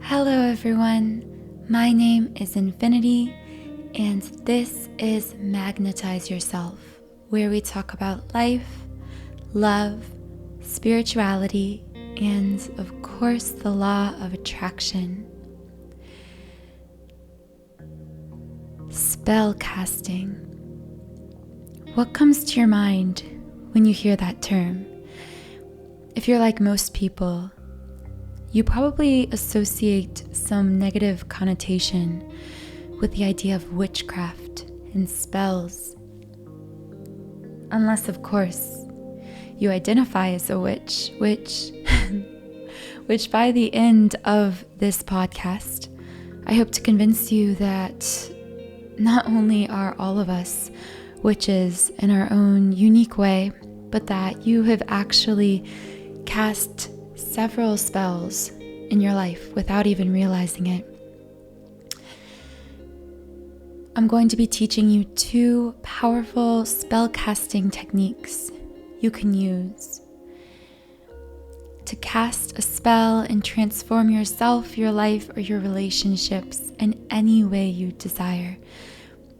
Hello everyone, my name is Infinity and this is Magnetize Yourself, where we talk about life, love, spirituality, and of course the law of attraction. Spell casting. What comes to your mind when you hear that term? If you're like most people, you probably associate some negative connotation with the idea of witchcraft and spells. Unless, of course, you identify as a witch, which by the end of this podcast, I hope to convince you that not only are all of us witches in our own unique way, but that you have actually cast several spells in your life without even realizing it. I'm going to be teaching you 2 powerful spell casting techniques you can use to cast a spell and transform yourself, your life, or your relationships in any way you desire.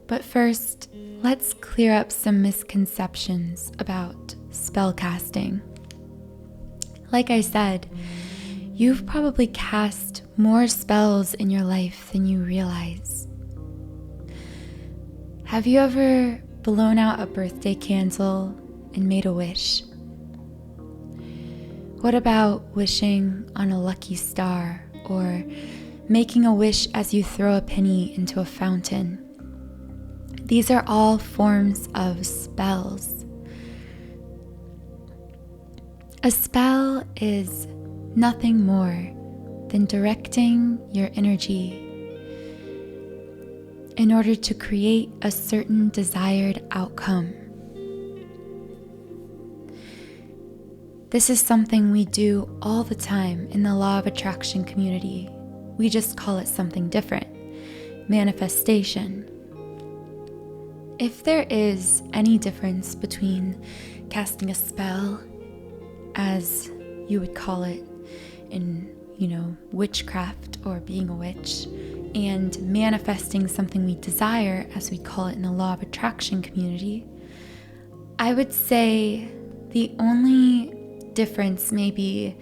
But first, let's clear up some misconceptions about spell casting. Like I said, you've probably cast more spells in your life than you realize. Have you ever blown out a birthday candle and made a wish? What about wishing on a lucky star or making a wish as you throw a penny into a fountain? These are all forms of spells. A spell is nothing more than directing your energy in order to create a certain desired outcome. This is something we do all the time in the law of attraction community. We just call it something different: manifestation. If there is any difference between casting a spell, as you would call it in, witchcraft or being a witch, and manifesting something we desire, as we call it in the law of attraction community, I would say the only difference may be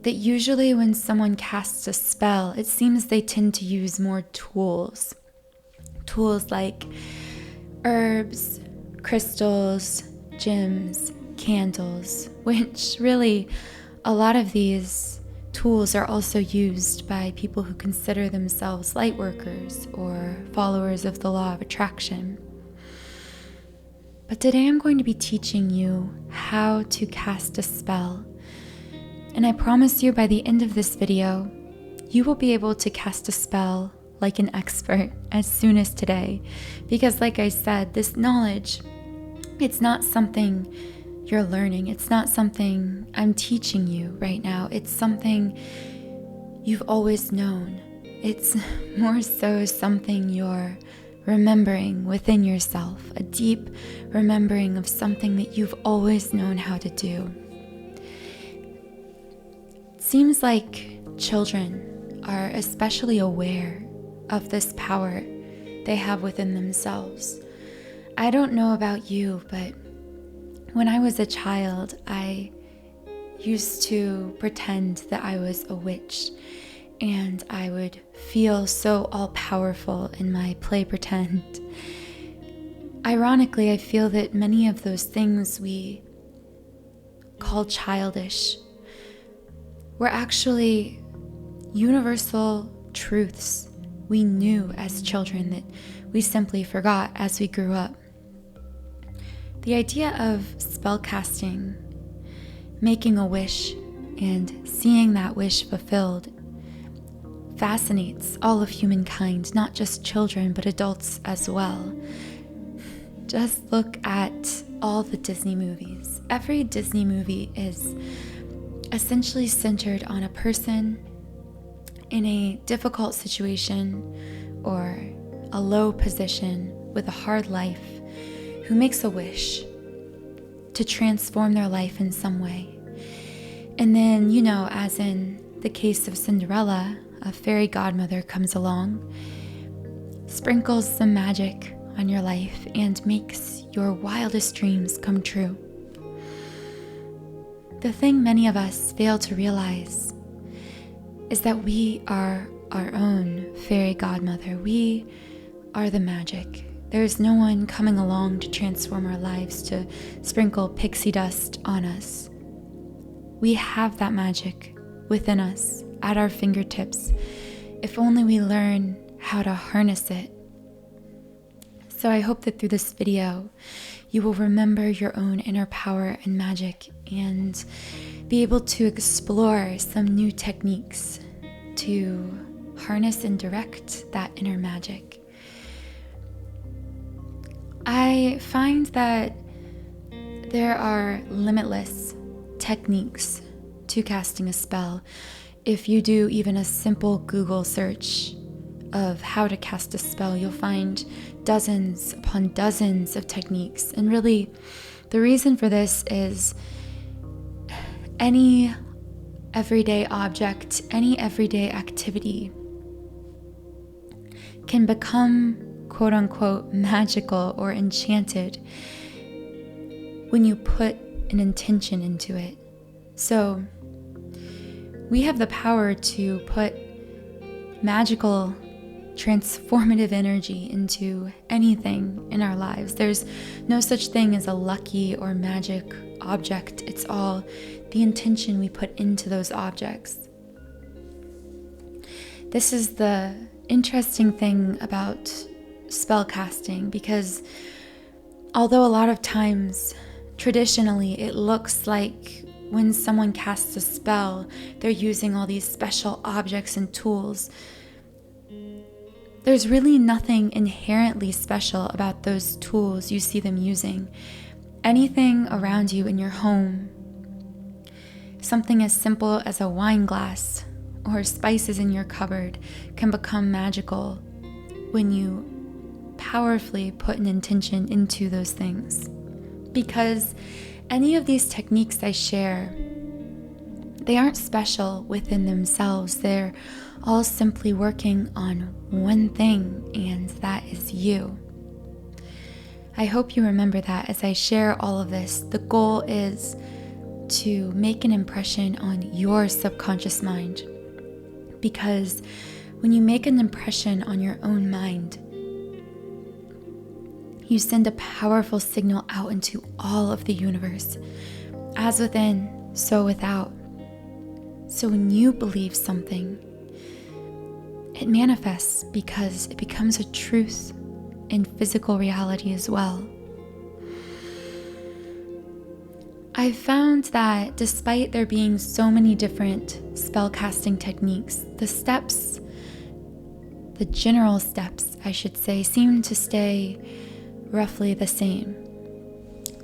that usually when someone casts a spell, it seems they tend to use more tools. Tools like herbs, crystals, gems, candles, which really a lot of these tools are also used by people who consider themselves light workers or followers of the law of attraction. But today I'm going to be teaching you how to cast a spell. And I promise you by the end of this video, you will be able to cast a spell like an expert as soon as today. Because like I said, this knowledge, it's not something you're learning. It's not something I'm teaching you right now. It's something you've always known. It's more so something you're remembering within yourself, a deep remembering of something that you've always known how to do. It seems like children are especially aware of this power they have within themselves. I don't know about you, but when I was a child, I used to pretend that I was a witch, and I would feel so all-powerful in my play pretend. Ironically, I feel that many of those things we call childish were actually universal truths we knew as children that we simply forgot as we grew up. The idea of spellcasting, making a wish, and seeing that wish fulfilled fascinates all of humankind, not just children, but adults as well. Just look at all the Disney movies. Every Disney movie is essentially centered on a person in a difficult situation or a low position with a hard life who makes a wish to transform their life in some way. And then, as in the case of Cinderella, a fairy godmother comes along, sprinkles some magic on your life, and makes your wildest dreams come true. The thing many of us fail to realize is that we are our own fairy godmother. We are the magic. There's no one coming along to transform our lives, to sprinkle pixie dust on us. We have that magic within us, at our fingertips, if only we learn how to harness it. So I hope that through this video, you will remember your own inner power and magic and be able to explore some new techniques to harness and direct that inner magic. I find that there are limitless techniques to casting a spell. If you do even a simple Google search of how to cast a spell, you'll find dozens upon dozens of techniques. And really, the reason for this is any everyday object, any everyday activity can become quote unquote magical or enchanted when you put an intention into it. So we have the power to put magical, transformative energy into anything in our lives. There's no such thing as a lucky or magic object. It's all the intention we put into those objects. This is the interesting thing about spell casting, because although a lot of times traditionally it looks like when someone casts a spell, they're using all these special objects and tools, there's really nothing inherently special about those tools you see them using. Anything around you in your home, something as simple as a wine glass or spices in your cupboard, can become magical when you powerfully put an intention into those things. Because any of these techniques I share, they aren't special within themselves. They're all simply working on one thing, and that is you. I hope you remember that as I share all of this. The goal is to make an impression on your subconscious mind, because when you make an impression on your own mind, you send a powerful signal out into all of the universe. As within, so without. So when you believe something, it manifests because it becomes a truth in physical reality as well. I've found that despite there being so many different spellcasting techniques, the general steps, I should say, seem to stay roughly the same.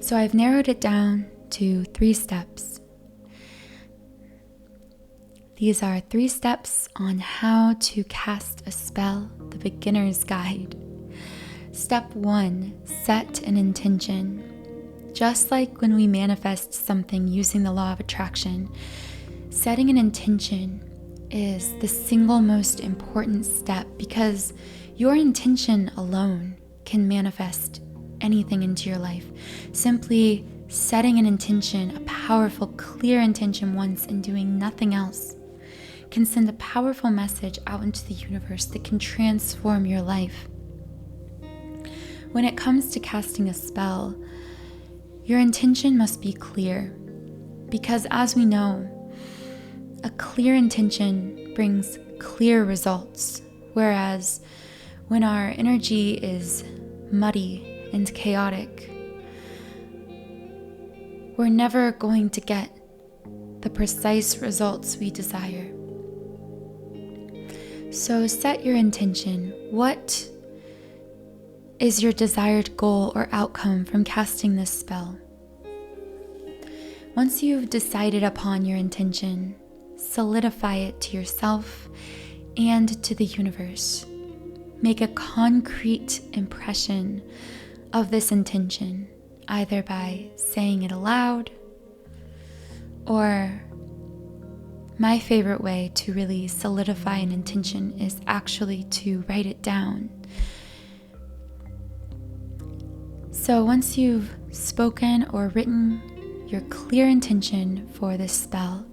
So I've narrowed it down to 3 steps. These are 3 steps on how to cast a spell, the beginner's guide. Step 1, set an intention. Just like when we manifest something using the law of attraction, setting an intention is the single most important step, because your intention alone can manifest anything into your life. Simply setting an intention, a powerful, clear intention once, and doing nothing else can send a powerful message out into the universe that can transform your life. When it comes to casting a spell, your intention must be clear, because as we know, a clear intention brings clear results, whereas when our energy is muddy and chaotic, we're never going to get the precise results we desire. So set your intention. What is your desired goal or outcome from casting this spell? Once you've decided upon your intention, solidify it to yourself and to the universe. Make a concrete impression of this intention, either by saying it aloud or my favorite way to really solidify an intention is actually to write it down. So once you've spoken or written your clear intention for this spell,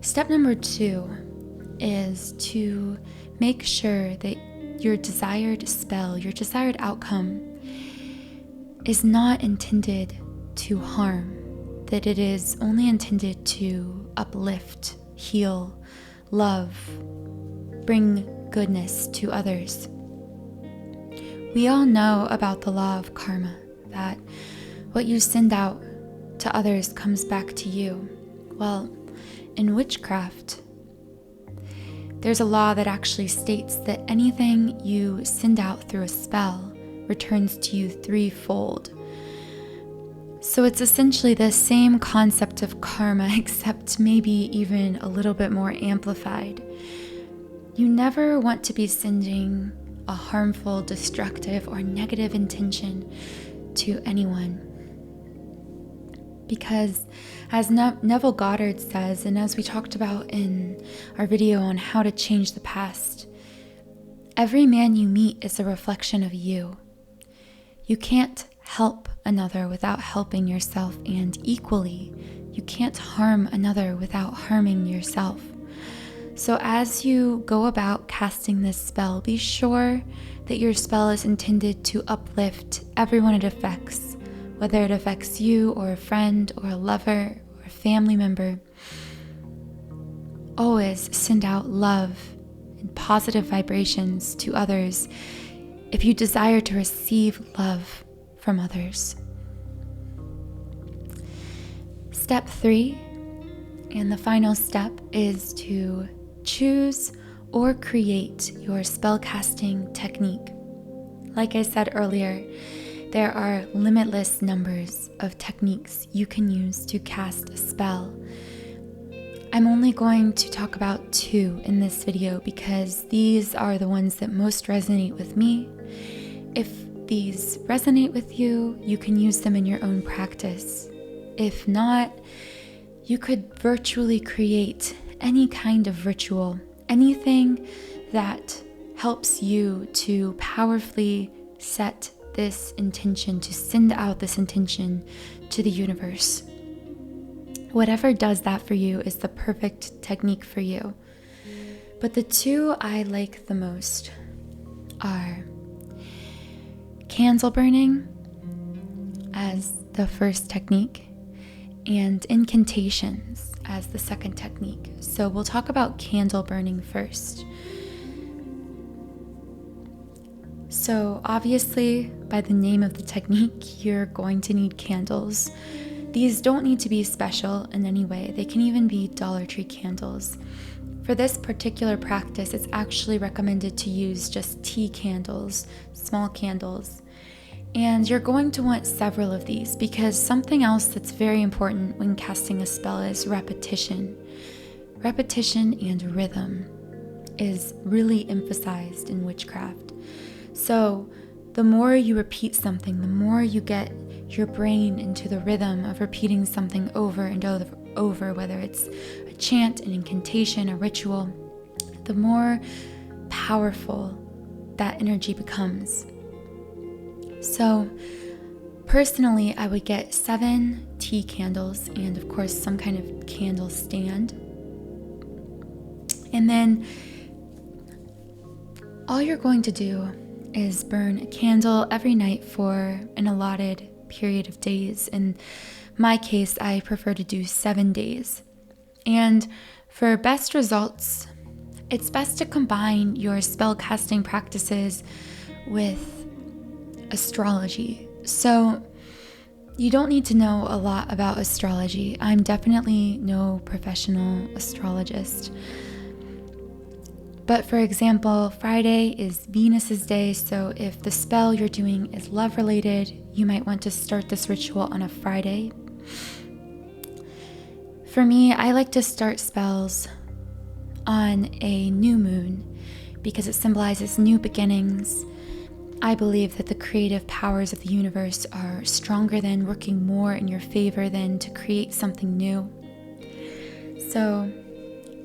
step number 2 is to make sure that your desired spell, your desired outcome, is not intended to harm, that it is only intended to uplift, heal, love, bring goodness to others. We all know about the law of karma, that what you send out to others comes back to you. Well, in witchcraft, there's a law that actually states that anything you send out through a spell returns to you threefold. So it's essentially the same concept of karma, except maybe even a little bit more amplified. You never want to be sending a harmful, destructive, or negative intention to anyone. Because as Neville Goddard says, and as we talked about in our video on how to change the past, every man you meet is a reflection of you. You can't help another without helping yourself, and equally, you can't harm another without harming yourself. So as you go about casting this spell, be sure that your spell is intended to uplift everyone it affects, whether it affects you or a friend or a lover or a family member. Always send out love and positive vibrations to others if you desire to receive love from others. Step 3, and the final step, is to choose or create your spellcasting technique. Like I said earlier, there are limitless numbers of techniques you can use to cast a spell. I'm only going to talk about 2 in this video because these are the ones that most resonate with me. If these resonate with you, you can use them in your own practice. If not, you could virtually create any kind of ritual, anything that helps you to powerfully set this intention, to send out this intention to the universe. Whatever does that for you is the perfect technique for you. But the 2 I like the most are candle burning as the first technique and incantations as the second technique. So we'll talk about candle burning first. So obviously, by the name of the technique, you're going to need candles. These don't need to be special in any way. They can even be Dollar Tree candles. For this particular practice, it's actually recommended to use just tea candles, small candles. And you're going to want several of these because something else that's very important when casting a spell is repetition. Repetition and rhythm is really emphasized in witchcraft. So the more you repeat something, the more you get your brain into the rhythm of repeating something over and over, whether it's a chant, an incantation, a ritual, the more powerful that energy becomes. So personally, I would get 7 tea candles and of course some kind of candle stand. And then all you're going to do is burn a candle every night for an allotted period of days. In my case, I prefer to do 7 days. And for best results, it's best to combine your spell casting practices with astrology. So you don't need to know a lot about astrology. I'm definitely no professional astrologist. But for example, Friday is Venus's day, so if the spell you're doing is love related, you might want to start this ritual on a Friday. For me, I like to start spells on a new moon because it symbolizes new beginnings. I believe that the creative powers of the universe are stronger than, working more in your favor than to create something new. So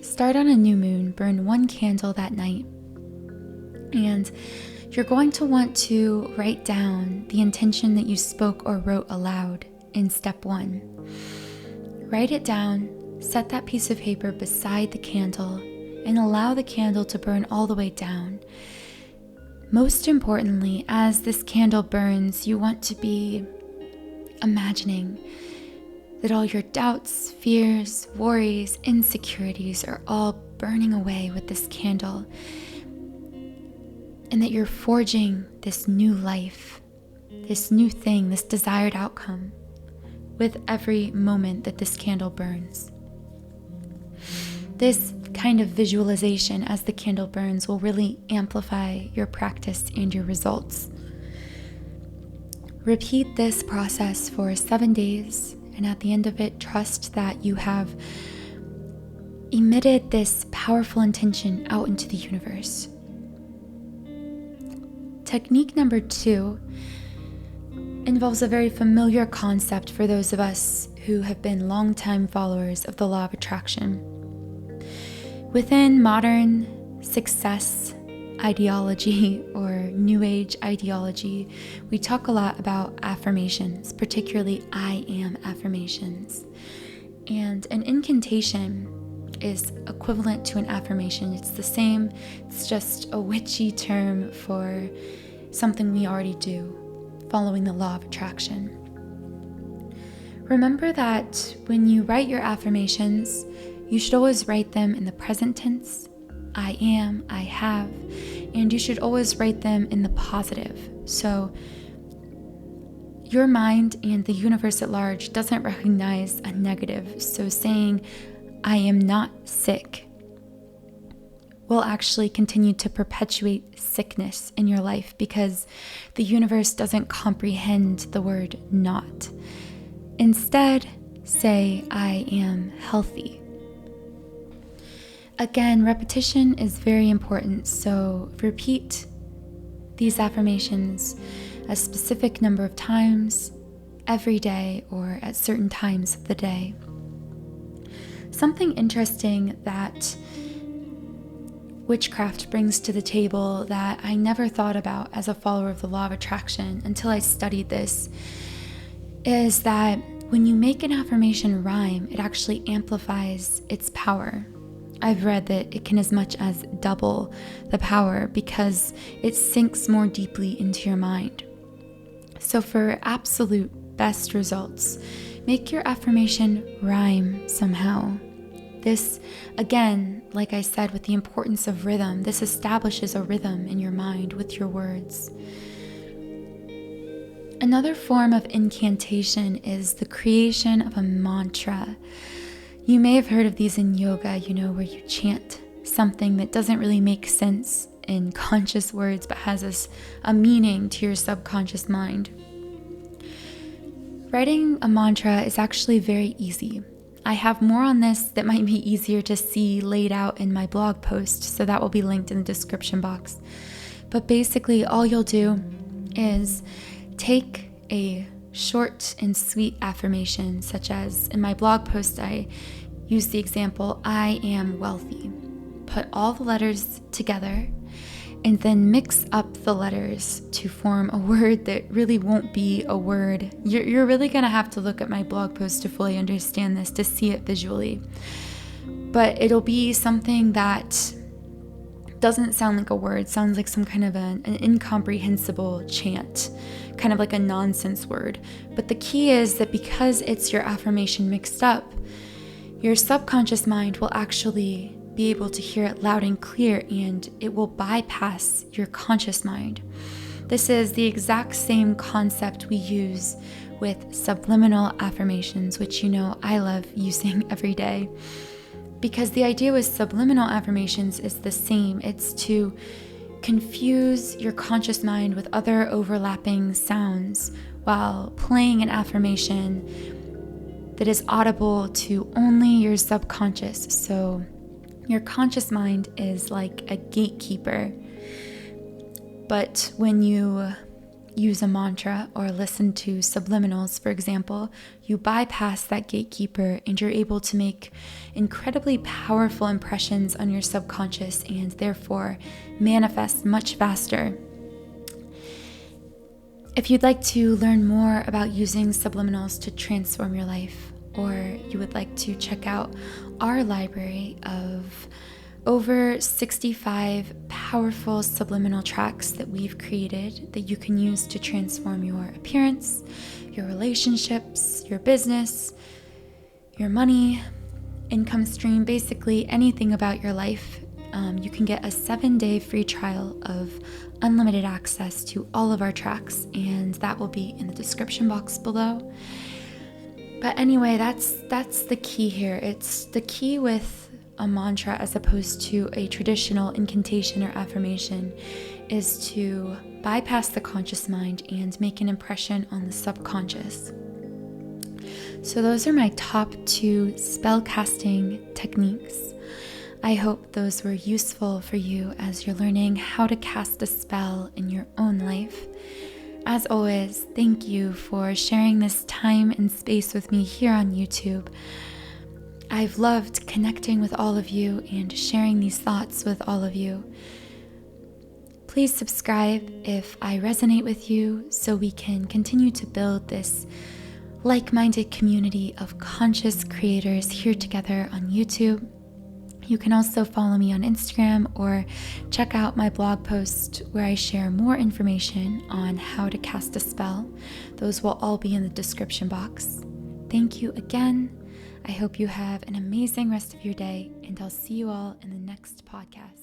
start on a new moon, burn 1 candle that night, and you're going to want to write down the intention that you spoke or wrote aloud in step 1. Write it down, set that piece of paper beside the candle, and allow the candle to burn all the way down. Most importantly, as this candle burns, you want to be imagining that all your doubts, fears, worries, insecurities are all burning away with this candle, and that you're forging this new life, this new thing, this desired outcome with every moment that this candle burns. This kind of visualization as the candle burns will really amplify your practice and your results. Repeat this process for 7 days, and at the end of it, trust that you have emitted this powerful intention out into the universe. Technique number 2 involves a very familiar concept for those of us who have been longtime followers of the law of attraction. Within modern success ideology or New Age ideology, we talk a lot about affirmations, particularly I am affirmations. And an incantation is equivalent to an affirmation. It's the same, it's just a witchy term for something we already do, following the law of attraction. Remember that when you write your affirmations, you should always write them in the present tense, I am, I have, and you should always write them in the positive. So your mind and the universe at large doesn't recognize a negative. So saying, I am not sick, will actually continue to perpetuate sickness in your life because the universe doesn't comprehend the word not. Instead, say, I am healthy. Again, repetition is very important, so repeat these affirmations a specific number of times every day or at certain times of the day. Something interesting that witchcraft brings to the table that I never thought about as a follower of the law of attraction until I studied this is that when you make an affirmation rhyme, it actually amplifies its power. I've read that it can as much as double the power because it sinks more deeply into your mind. So for absolute best results, make your affirmation rhyme somehow. This, again, like I said, with the importance of rhythm, this establishes a rhythm in your mind with your words. Another form of incantation is the creation of a mantra. You may have heard of these in yoga, where you chant something that doesn't really make sense in conscious words but has a meaning to your subconscious mind. Writing a mantra is actually very easy. I have more on this that might be easier to see laid out in my blog post, so that will be linked in the description box. But basically, all you'll do is take a short and sweet affirmation, such as in my blog post, I use the example, I am wealthy. Put all the letters together and then mix up the letters to form a word that really won't be a word. You're really going to have to look at my blog post to fully understand this, to see it visually. But it'll be something that doesn't sound like a word, sounds like some kind of an incomprehensible chant, kind of like a nonsense word. But the key is that because it's your affirmation mixed up, your subconscious mind will actually be able to hear it loud and clear, and it will bypass your conscious mind. This is the exact same concept we use with subliminal affirmations, which I love using every day. Because the idea with subliminal affirmations is the same. It's to confuse your conscious mind with other overlapping sounds while playing an affirmation that is audible to only your subconscious. So your conscious mind is like a gatekeeper. But when you use a mantra or listen to subliminals, for example, you bypass that gatekeeper and you're able to make incredibly powerful impressions on your subconscious and therefore manifest much faster. If you'd like to learn more about using subliminals to transform your life, or you would like to check out our library of over 65 powerful subliminal tracks that we've created that you can use to transform your appearance, your relationships, your business, your money, income stream, basically anything about your life, you can get a 7-day free trial of unlimited access to all of our tracks, and that will be in the description box below. But anyway, that's the key here. It's the key with a mantra as opposed to a traditional incantation or affirmation is to bypass the conscious mind and make an impression on the subconscious. So those are my top 2 spell casting techniques. I hope those were useful for you as you're learning how to cast a spell in your own life. As always, thank you for sharing this time and space with me here on YouTube. I've loved connecting with all of you and sharing these thoughts with all of you. Please subscribe if I resonate with you so we can continue to build this like-minded community of conscious creators here together on YouTube. You can also follow me on Instagram or check out my blog post where I share more information on how to cast a spell. Those will all be in the description box. Thank you again. I hope you have an amazing rest of your day, and I'll see you all in the next podcast.